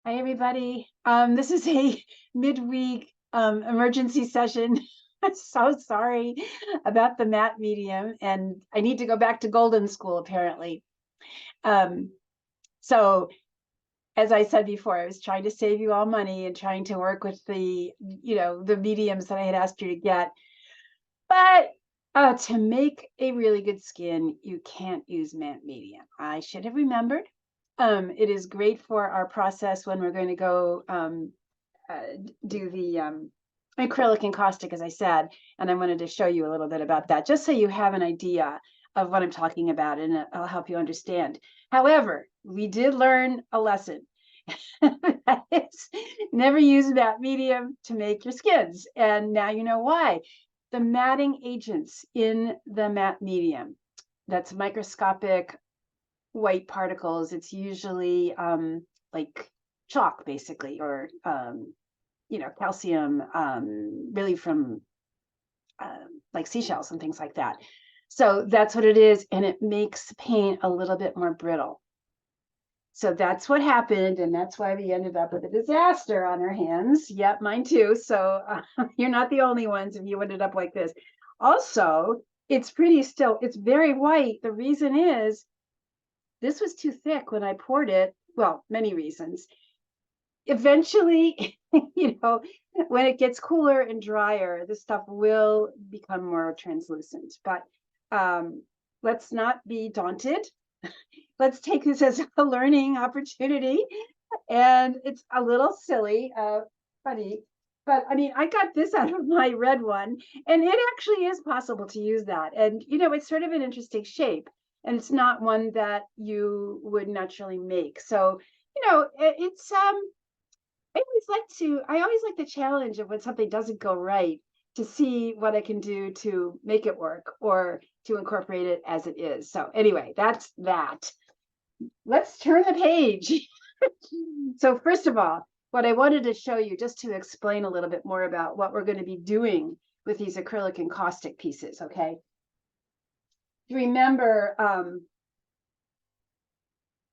Hi, everybody. This is a midweek emergency session. I'm so sorry about the matte medium, and I need to go back to Golden School, apparently. Um, so, as I said before, I was trying to save you all money and trying to work with the mediums that I had asked you to get. But to make a really good skin, you can't use matte medium. I should have remembered. It is great for our process when we're going to go do the acrylic encaustic, as I said, and I wanted to show you a little bit about that, just so you have an idea of what I'm talking about, and I'll help you understand. However, we did learn a lesson. That is, never use matte medium to make your skins, and now you know why. The matting agents in the matte medium, that's microscopic white particles. It's usually like chalk, basically, or calcium, really from like seashells and things like that. So that's what it is, and it makes paint a little bit more brittle. So that's what happened, and that's why we ended up with a disaster on our hands. Yep, mine too. So you're not the only ones if you ended up like this. Also, it's very white. The reason is this was too thick when I poured it. Well, many reasons. Eventually, when it gets cooler and drier, the stuff will become more translucent. But let's not be daunted. Let's take this as a learning opportunity. And it's a little silly, funny, but I mean, I got this out of my red one, and it actually is possible to use that. And, it's sort of an interesting shape, and it's not one that you would naturally make. So, it's, I always like the challenge of when something doesn't go right, to see what I can do to make it work or to incorporate it as it is. So anyway, that's that. Let's turn the page. So first of all, what I wanted to show you, just to explain a little bit more about what we're going to be doing with these acrylic encaustic pieces, okay? Remember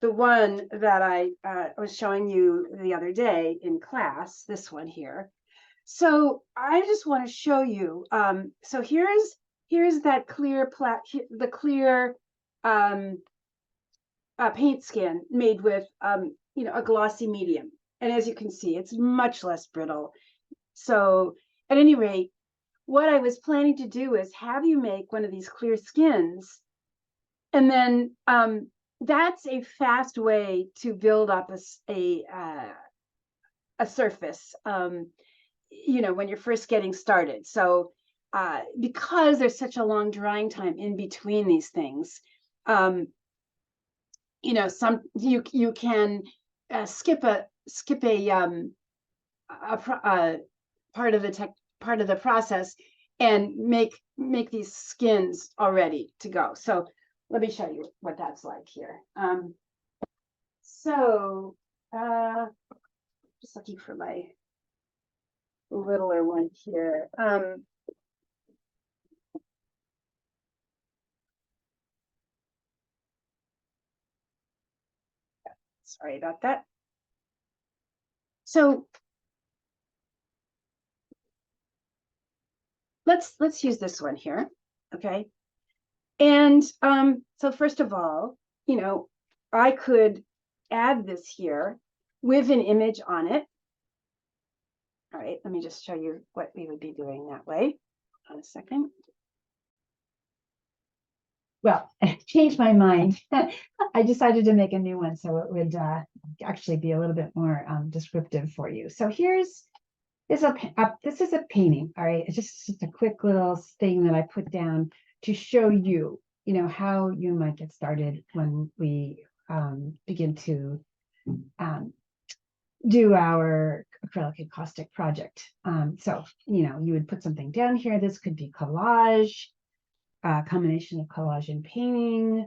the one that I was showing you the other day in class, this one here. So I just want to show you. So here's that clear the clear paint skin made with a glossy medium, and as you can see, it's much less brittle. So at any rate, what I was planning to do is have you make one of these clear skins, and then that's a fast way to build up a surface, when you're first getting started. So because there's such a long drying time in between these things, you can skip a part of the process and make these skins all ready to go. So let me show you what that's like here. Just looking for my littler one here. Sorry about that. So let's use this one here, okay? And so first of all, I could add this here with an image on it. All right, let me just show you what we would be doing that way. Hold on a second. Well, I changed my mind. I decided to make a new one so it would actually be a little bit more descriptive for you. So this is a painting. All right, it's just a quick little thing that I put down to show you, how you might get started when we begin to do our acrylic encaustic project. So, you would put something down here. This could be collage, a combination of collage and painting.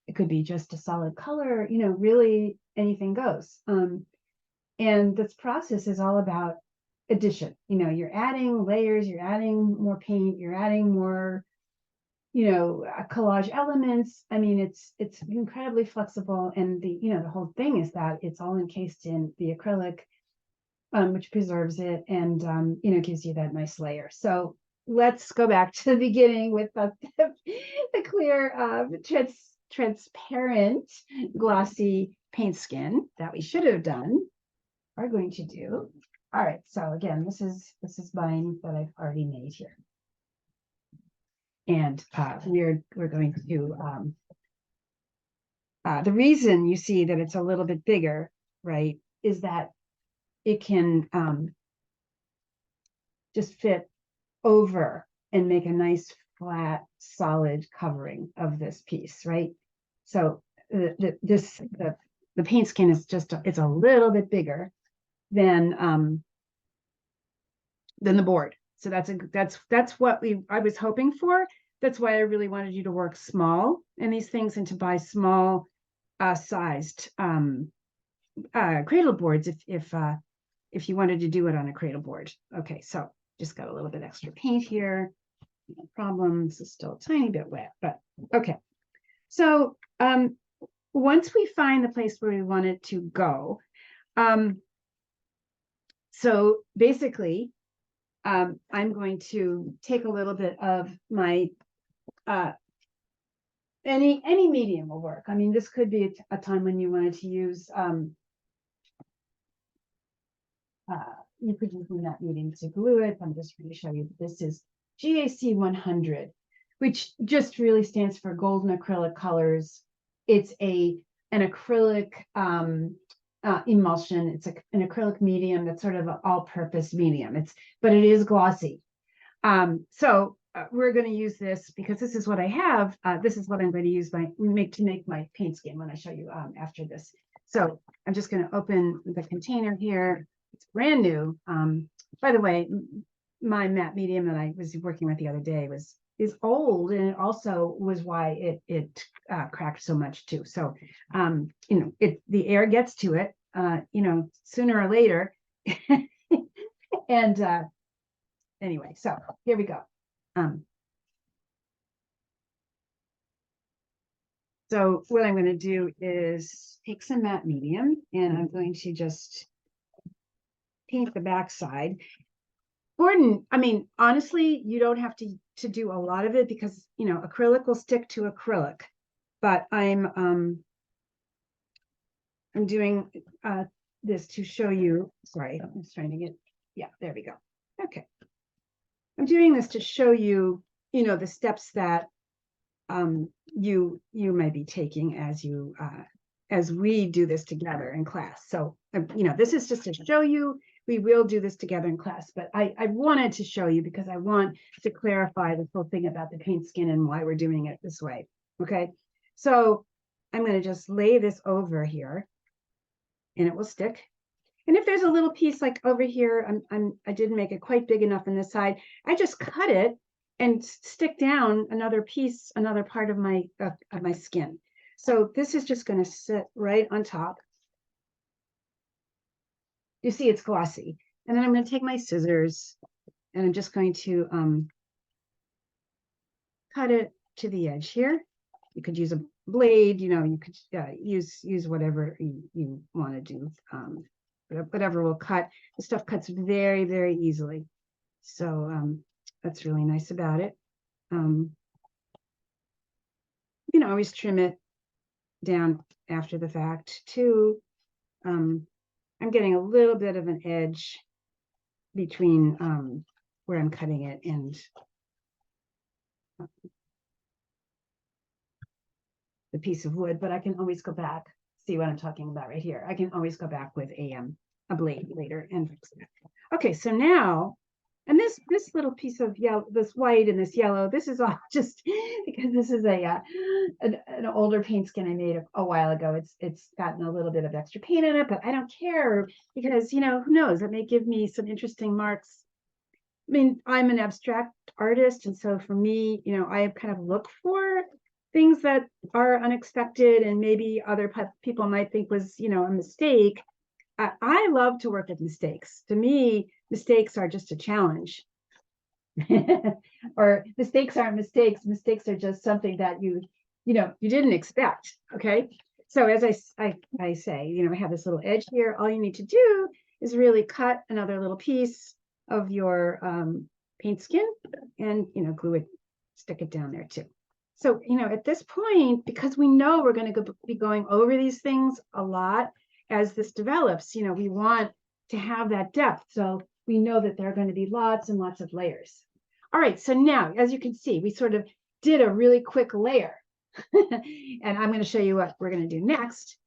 It could be just a solid color, really anything goes. And this process is all about addition. You're adding layers, you're adding more paint, you're adding more collage elements. I mean, it's incredibly flexible, and the whole thing is that it's all encased in the acrylic, which preserves it and gives you that nice layer. So let's go back to the beginning with the clear, transparent, glossy paint skin that we should have done. Are going to do. All right. So again, this is mine that I've already made here. And we're going to, the reason you see that it's a little bit bigger, right, is that it can just fit over and make a nice flat, solid covering of this piece, right? So the paint skin is just, it's a little bit bigger than the board. So that's what I was hoping for. That's why I really wanted you to work small in these things and to buy small sized cradle boards if you wanted to do it on a cradle board. Okay, so just got a little bit extra paint here. No problem. This is still a tiny bit wet, but okay. So once we find the place where we want it to go, so basically, I'm going to take a little bit of my any medium will work. I mean, this could be a time when you wanted to use you could use that medium to glue it. I'm just going to show you this is GAC 100, which just really stands for golden acrylic colors. It's an acrylic emulsion. It's an acrylic medium that's sort of an all-purpose medium. But it is glossy. So we're going to use this because this is what I have. This is what I'm going to use to make my paint skin when I show you after this. So I'm just going to open the container here. It's brand new. By the way, my matte medium that I was working with the other day is old, and it also was why it cracked so much too. So the air gets to it sooner or later. And anyway, so here we go. So what I'm going to do is take some matte medium, and I'm going to just paint the backside. Gordon, I mean, honestly, you don't have to do a lot of it because acrylic will stick to acrylic. But I'm doing this to show you. Sorry, I'm just trying to get. Yeah, there we go. Okay, I'm doing this to show you, the steps that you might be taking as we do this together in class. So this is just to show you. We will do this together in class, but I wanted to show you because I want to clarify the whole thing about the paint skin and why we're doing it this way. Okay, so I'm going to just lay this over here, and it will stick. And if there's a little piece like over here, I didn't make it quite big enough on this side. I just cut it and stick down another piece, another part of my skin. So this is just going to sit right on top. You see it's glossy. And then I'm going to take my scissors and I'm just going to cut it to the edge here. You could use a blade, you could use whatever you want to do. Whatever will cut. The stuff cuts very, very easily. So that's really nice about it. You can always trim it down after the fact too. I'm getting a little bit of an edge between where I'm cutting it and the piece of wood, but I can always go back. See what I'm talking about right here. I can always go back with a blade later and fix it. Okay, so now, and this little piece of yellow, this white and this yellow, this is all just because this is an older paint skin I made a while ago. It's gotten a little bit of extra paint in it, but I don't care because who knows? It may give me some interesting marks. I mean, I'm an abstract artist, and so for me, I kind of look for things that are unexpected and maybe other people might think was, a mistake. I love to work with mistakes. To me, mistakes are just a challenge. Or mistakes aren't mistakes. Mistakes are just something that you didn't expect. Okay. So as I say, I have this little edge here. All you need to do is really cut another little piece of your paint skin and, glue it, stick it down there too. So, at this point, because we know we're going to be going over these things a lot as this develops, we want to have that depth. So we know that there are going to be lots and lots of layers. All right, so now, as you can see, we sort of did a really quick layer. And I'm going to show you what we're going to do next.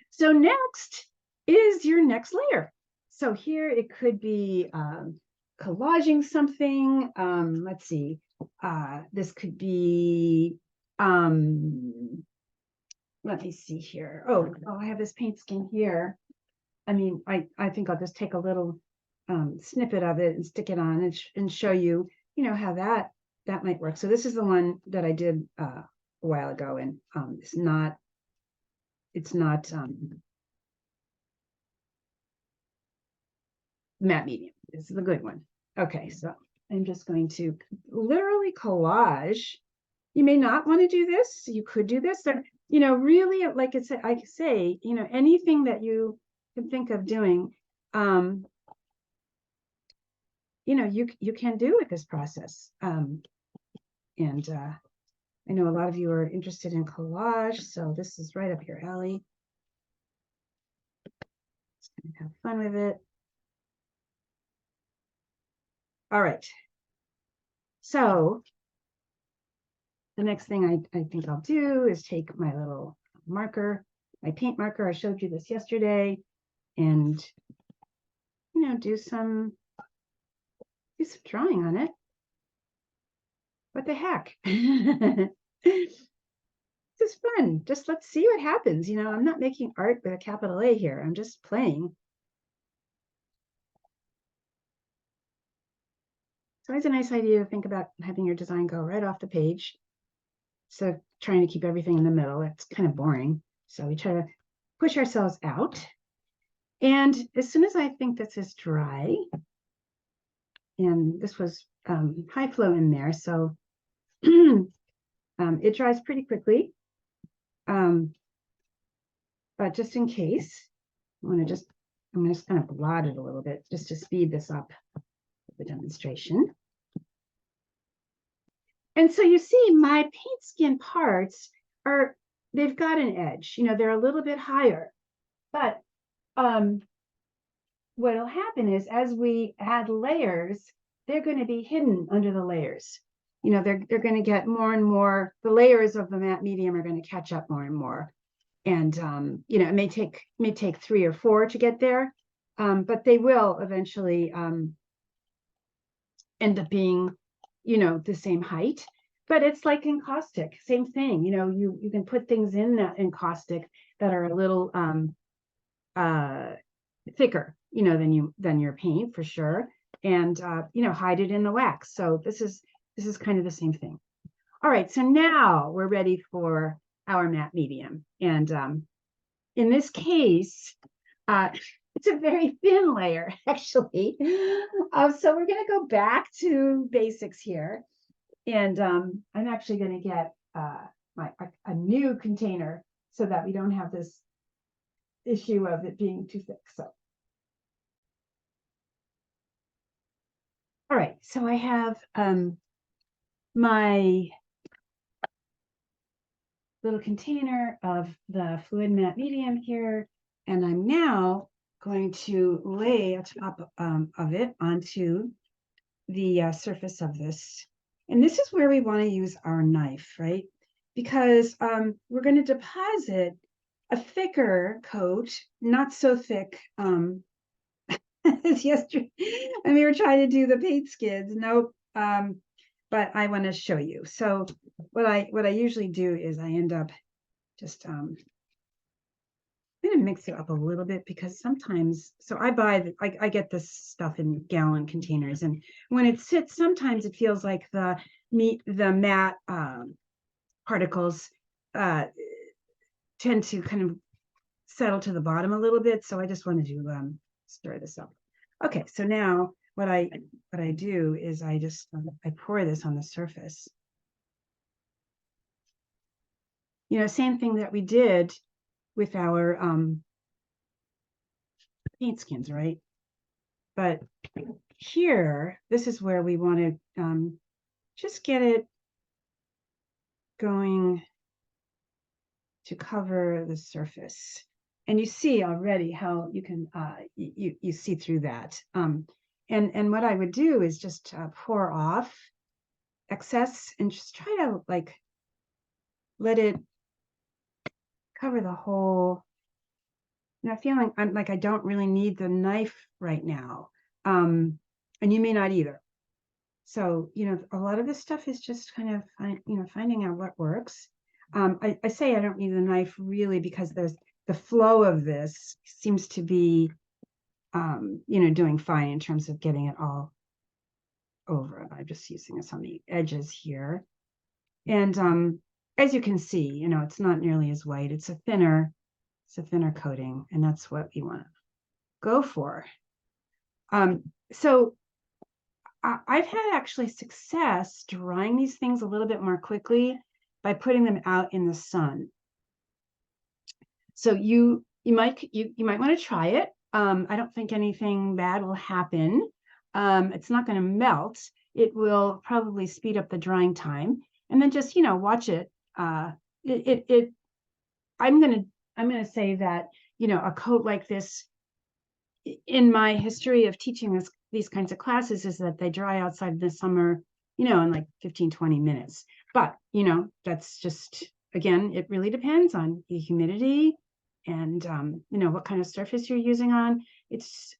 So next is your next layer. So here it could be collaging something. Let's see. This could be, let me see here. Oh, I have this paint skin here. I mean, I think I'll just take a little snippet of it and stick it on and show you, how that might work. So this is the one that I did a while ago, and it's not matte medium. This is a good one. Okay, so I'm just going to literally collage. You may not want to do this. You could do this. Or, really, like I say, anything that you can think of doing, you can do with this process. And I know a lot of you are interested in collage, so this is right up your alley. Just gonna have fun with it. All right. So the next thing I think I'll do is take my little marker, my paint marker. I showed you this yesterday, and do some drawing on it. What the heck? This is fun. Just let's see what happens. I'm not making art with a capital A here. I'm just playing. It's always a nice idea to think about having your design go right off the page. So trying to keep everything in the middle, it's kind of boring. So we try to push ourselves out. And as soon as I think this is dry, and this was high flow in there, so it dries pretty quickly. But just in case, I'm just kind of blot it a little bit just to speed this up for the demonstration. And so you see my paint skin parts they've got an edge, they're a little bit higher, but what'll happen is as we add layers, they're going to be hidden under the layers. They're going to get more and more, the layers of the matte medium are going to catch up more and more. And, it may take 3 or 4 to get there, but they will eventually end up being, the same height. But it's like encaustic, same thing. You can put things in that encaustic that are a little thicker, than your paint for sure, and hide it in the wax. So this is kind of the same thing. All right, so now we're ready for our matte medium, and in this case, it's a very thin layer, actually. So we're going to go back to basics here, and I'm actually going to get a new container so that we don't have this issue of it being too thick. So, all right, so I have my little container of the fluid matte medium here, and I'm now going to lay a top of it onto the surface of this. And this is where we want to use our knife, right? Because we're going to deposit a thicker coat, not so thick as yesterday. And we were trying to do the paint skids. Nope. But I want to show you. So what I usually do is I end up just I'm going to mix it up a little bit, because sometimes, so I get this stuff in gallon containers, and when it sits, sometimes it feels like the matte particles tend to kind of settle to the bottom a little bit. So I just wanted to stir this up. Okay, so now what I do is I pour this on the surface. Same thing that we did with our paint skins, right? But here, this is where we want to just get it going to cover the surface. And you see already how you can you see through that. And what I would do is just pour off excess and just try to like let it cover the whole. Feeling I'm like I don't really need the knife right now, and you may not either. So a lot of this stuff is just kind of finding out what works. I say I don't need the knife really because there's the flow of this seems to be doing fine in terms of getting it all over. I'm just using this on the edges here, and as you can see, it's not nearly as white. It's a thinner coating, and that's what we want to go for. So I've had actually success drying these things a little bit more quickly by putting them out in the sun. So you might want to try it. I don't think anything bad will happen. It's not going to melt. It will probably speed up the drying time, and then just watch it. I'm gonna say that a coat like this, in my history of teaching these kinds of classes, is that they dry outside in the summer, in like 15-20 minutes. But that's just, again, it really depends on the humidity and what kind of surface you're using on. It's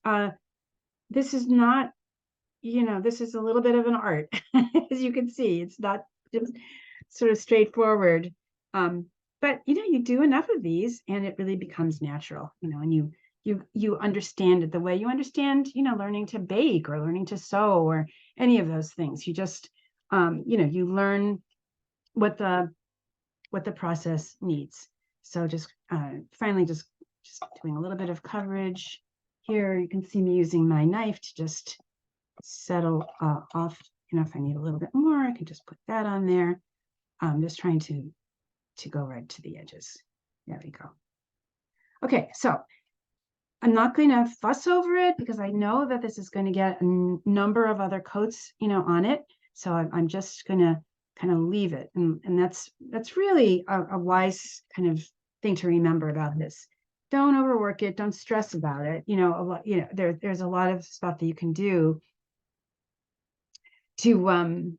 this is not, this is a little bit of an art. As you can see, it's not just sort of straightforward. But you do enough of these and it really becomes natural, and you understand it the way you understand, learning to bake or learning to sew or any of those things. You just, you learn what the process needs. So just finally, just doing a little bit of coverage here. You can see me using my knife to just settle off. If I need a little bit more, I can just put that on there. I'm just trying to go right to the edges. There we go. Okay, so I'm not going to fuss over it because I know that this is going to get a number of other coats, on it. So I'm just going to kind of leave it. And that's really a wise kind of thing to remember about this. Don't overwork it. Don't stress about it. A lot, there's a lot of stuff that you can do to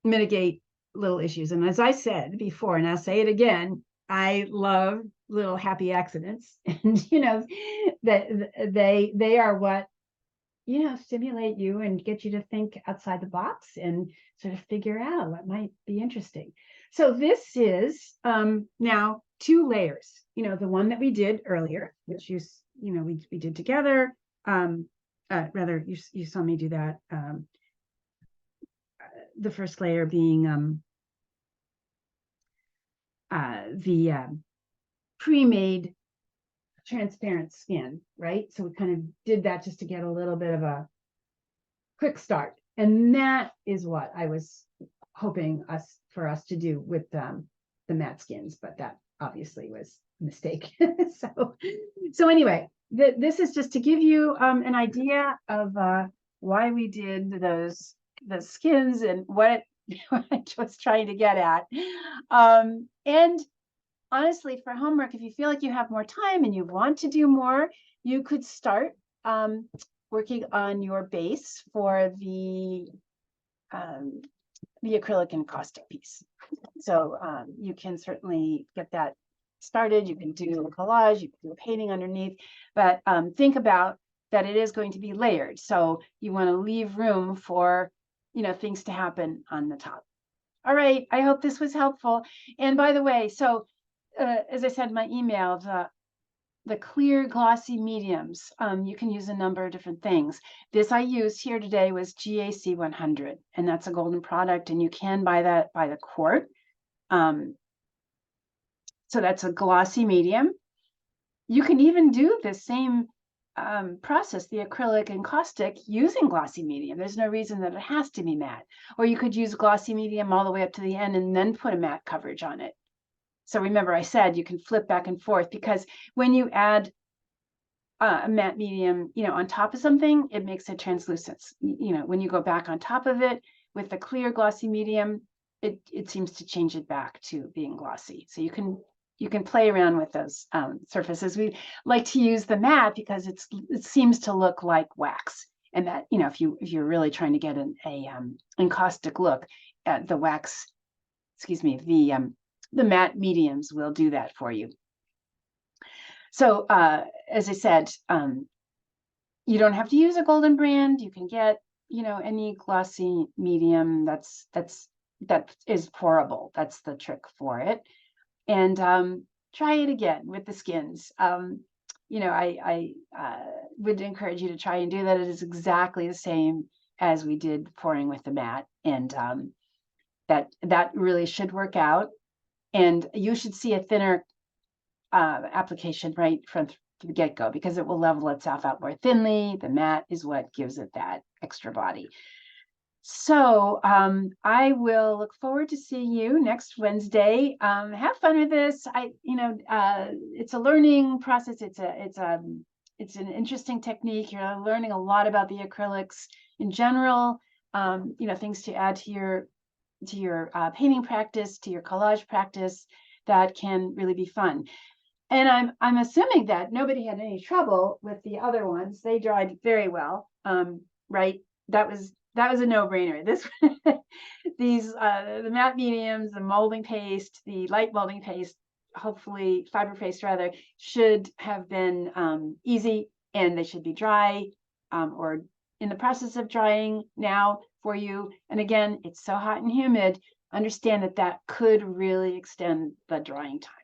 mitigate little issues. And as I said before, and I'll say it again, I love little happy accidents, and that they are what stimulate you and get you to think outside the box and sort of figure out what might be interesting. So this is now 2 layers. The one that we did earlier, which we did together. Rather, you saw me do that. The first layer being the pre-made transparent skin, right? So we kind of did that just to get a little bit of a quick start. And that is what I was hoping for us to do with the matte skins, but that obviously was a mistake. So anyway, this is just to give you an idea of why we did the skins and what I was trying to get at. And honestly, for homework, if you feel like you have more time and you want to do more, you could start working on your base for the acrylic encaustic piece. So you can certainly get that started. You can do a collage, you can do a painting underneath, but think about that it is going to be layered. So you want to leave room for things to happen on the top. All right, I hope this was helpful. And by the way, so as I said in my email, the clear glossy mediums, you can use a number of different things. This I used here today was GAC 100, and that's a golden product, and you can buy that by the quart. So that's a glossy medium. You can even do the same process the acrylic encaustic using glossy medium. There's no reason that it has to be matte. Or you could use glossy medium all the way up to the end and then put a matte coverage on it. So remember, I said you can flip back and forth, because when you add a matte medium, on top of something, it makes it translucent. When you go back on top of it with the clear glossy medium, it seems to change it back to being glossy. So you can play around with those surfaces. We like to use the matte because it seems to look like wax, and that if you're really trying to get an encaustic look, the wax, excuse me, the matte mediums will do that for you. So as I said, you don't have to use a golden brand. You can get any glossy medium that is pourable. That's the trick for it. And try it again with the skins. I would encourage you to try and do that. It is exactly the same as we did pouring with the matte, and that really should work out. And you should see a thinner application right from the get-go, because it will level itself out more thinly. The matte is what gives it that extra body. So I will look forward to seeing you next Wednesday. Have fun with this. It's a learning process. It's an interesting technique. You're learning a lot about the acrylics in general. Things to add to your painting practice, to your collage practice, that can really be fun. And I'm assuming that nobody had any trouble with the other ones. They dried very well, right? That was a no-brainer. The matte mediums, the molding paste, the light molding paste, hopefully fiber paste rather, should have been easy, and they should be dry or in the process of drying now for you. And again, it's so hot and humid. Understand that could really extend the drying time.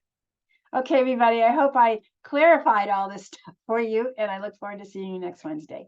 Okay, everybody, I hope I clarified all this stuff for you, and I look forward to seeing you next Wednesday.